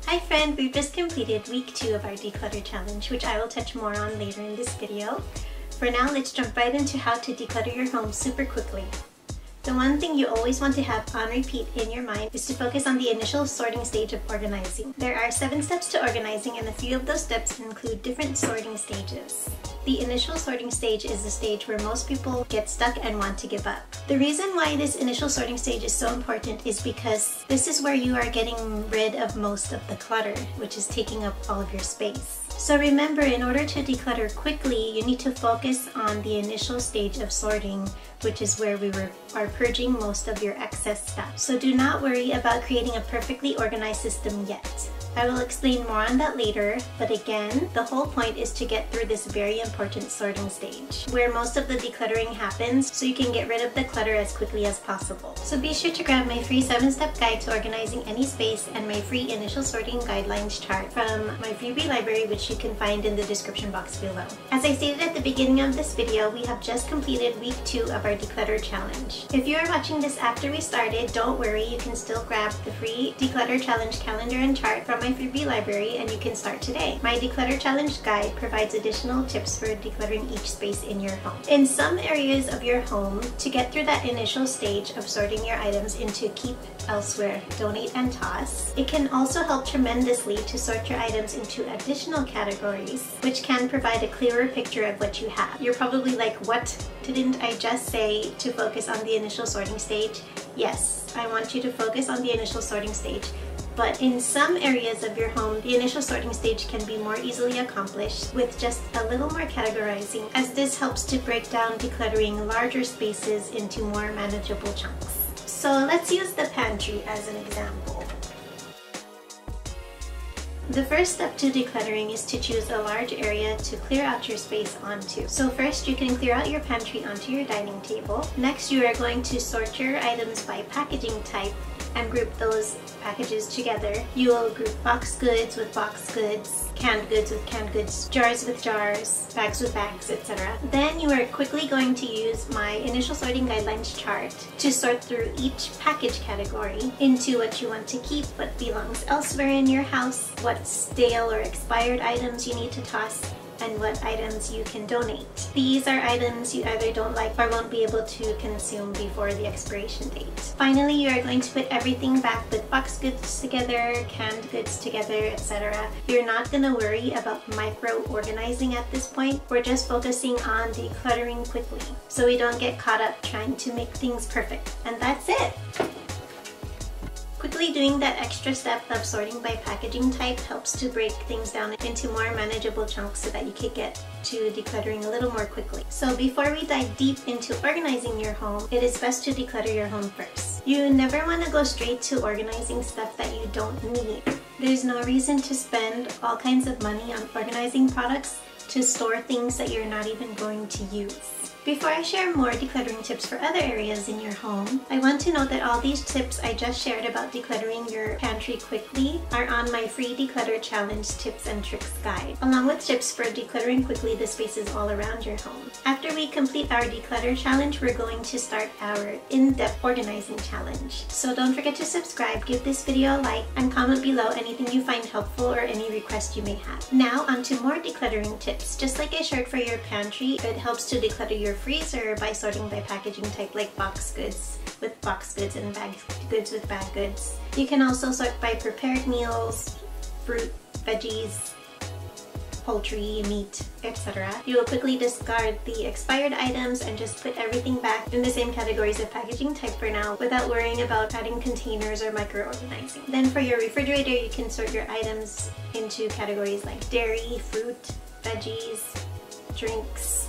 Hi friend, we've just completed week 2 of our declutter challenge, which I will touch more on later in this video. For now, let's jump right into how to declutter your home super quickly. The one thing you always want to have on repeat in your mind is to focus on the initial sorting stage of organizing. There are 7 steps to organizing, and a few of those steps include different sorting stages. The initial sorting stage is the stage where most people get stuck and want to give up. The reason why this initial sorting stage is so important is because this is where you are getting rid of most of the clutter, which is taking up all of your space. So remember, in order to declutter quickly, you need to focus on the initial stage of sorting, which is where we are purging most of your excess stuff. So do not worry about creating a perfectly organized system yet. I will explain more on that later, but again, the whole point is to get through this very important sorting stage, where most of the decluttering happens, so you can get rid of the clutter as quickly as possible. So be sure to grab my free 7-step guide to organizing any space and my free initial sorting guidelines chart from my freebie library, which you can find in the description box below. As I stated at the beginning of this video, we have just completed week 2 of our declutter challenge. If you are watching this after we started, don't worry, you can still grab the free declutter challenge calendar and chart from my freebie library and you can start today. My declutter challenge guide provides additional tips for decluttering each space in your home. In some areas of your home, to get through that initial stage of sorting your items into keep, elsewhere, donate, and toss, it can also help tremendously to sort your items into additional categories, which can provide a clearer picture of what you have. You're probably like, what didn't I just say to focus on the initial sorting stage? Yes, I want you to focus on the initial sorting stage. But in some areas of your home, the initial sorting stage can be more easily accomplished with just a little more categorizing, as this helps to break down decluttering larger spaces into more manageable chunks. So let's use the pantry as an example. The first step to decluttering is to choose a large area to clear out your space onto. So first, you can clear out your pantry onto your dining table. Next, you are going to sort your items by packaging type and group those packages together. You will group box goods with box goods, canned goods with canned goods, jars with jars, bags with bags, etc. Then you are quickly going to use my initial sorting guidelines chart to sort through each package category into what you want to keep, what belongs elsewhere in your house, what stale or expired items you need to toss, and what items you can donate. These are items you either don't like or won't be able to consume before the expiration date. Finally, you are going to put everything back with box goods together, canned goods together, etc. You're not going to worry about micro-organizing at this point. We're just focusing on decluttering quickly, so we don't get caught up trying to make things perfect. And that's it! Quickly doing that extra step of sorting by packaging type helps to break things down into more manageable chunks so that you can get to decluttering a little more quickly. So before we dive deep into organizing your home, it is best to declutter your home first. You never want to go straight to organizing stuff that you don't need. There's no reason to spend all kinds of money on organizing products to store things that you're not even going to use. Before I share more decluttering tips for other areas in your home, I want to note that all these tips I just shared about decluttering your pantry quickly are on my free declutter challenge tips and tricks guide, along with tips for decluttering quickly the spaces all around your home. After we complete our declutter challenge, we're going to start our in-depth organizing challenge. So don't forget to subscribe, give this video a like, and comment below anything you find helpful or any requests you may have. Now onto more decluttering tips. Just like I shared for your pantry, it helps to declutter your freezer by sorting by packaging type, like box goods with box goods and bag goods with bag goods. You can also sort by prepared meals, fruit, veggies, poultry, meat, etc. You will quickly discard the expired items and just put everything back in the same categories of packaging type for now without worrying about adding containers or micro-organizing. Then for your refrigerator, you can sort your items into categories like dairy, fruit, veggies, drinks,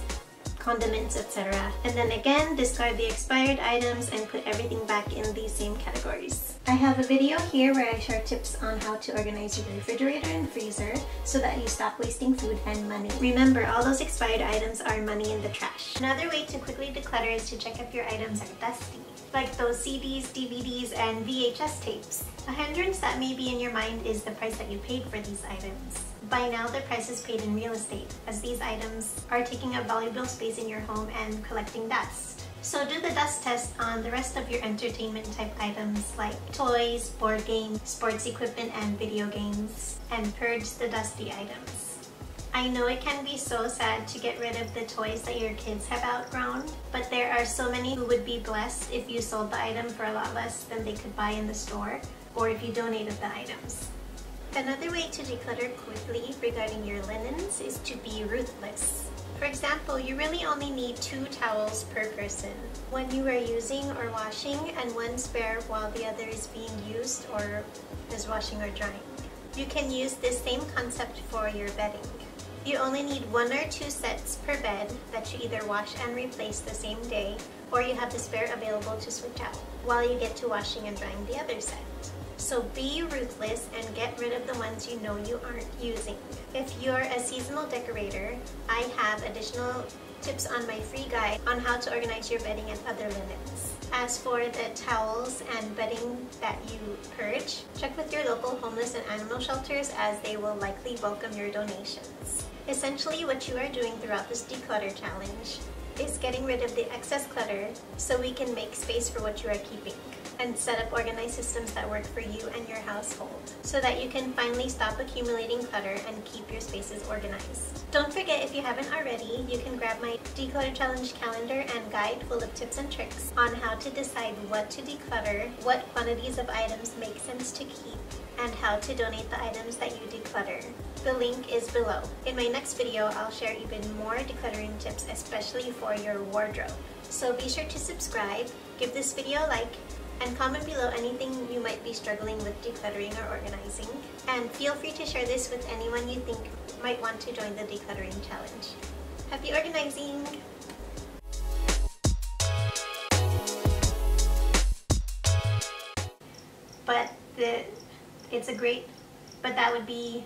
condiments, etc. And then again, discard the expired items and put everything back in these same categories. I have a video here where I share tips on how to organize your refrigerator and freezer so that you stop wasting food and money. Remember, all those expired items are money in the trash. Another way to quickly declutter is to check if your items are dusty, like those CDs, DVDs, and VHS tapes. A hindrance that may be in your mind is the price that you paid for these items. By now, the price is paid in real estate, as these items are taking up valuable space in your home and collecting dust. So do the dust test on the rest of your entertainment type items like toys, board games, sports equipment, and video games, and purge the dusty items. I know it can be so sad to get rid of the toys that your kids have outgrown, but there are so many who would be blessed if you sold the item for a lot less than they could buy in the store, or if you donated the items. Another way to declutter quickly regarding your linens is to be ruthless. For example, you really only need 2 towels per person, one you are using or washing and one spare while the other is being used or is washing or drying. You can use this same concept for your bedding. You only need 1 or 2 sets per bed that you either wash and replace the same day, or you have the spare available to switch out while you get to washing and drying the other set. So be ruthless and get rid of the ones you know you aren't using. If you're a seasonal decorator, I have additional tips on my free guide on how to organize your bedding and other linens. As for the towels and bedding that you purge, check with your local homeless and animal shelters as they will likely welcome your donations. Essentially, what you are doing throughout this declutter challenge is getting rid of the excess clutter so we can make space for what you are keeping, and set up organized systems that work for you and your household so that you can finally stop accumulating clutter and keep your spaces organized. Don't forget, if you haven't already, you can grab my Declutter Challenge calendar and guide full of tips and tricks on how to decide what to declutter, what quantities of items make sense to keep, and how to donate the items that you declutter. The link is below. In my next video, I'll share even more decluttering tips, especially for your wardrobe. So be sure to subscribe, give this video a like, and comment below anything you might be struggling with decluttering or organizing. And feel free to share this with anyone you think might want to join the decluttering challenge. Happy organizing! But that would be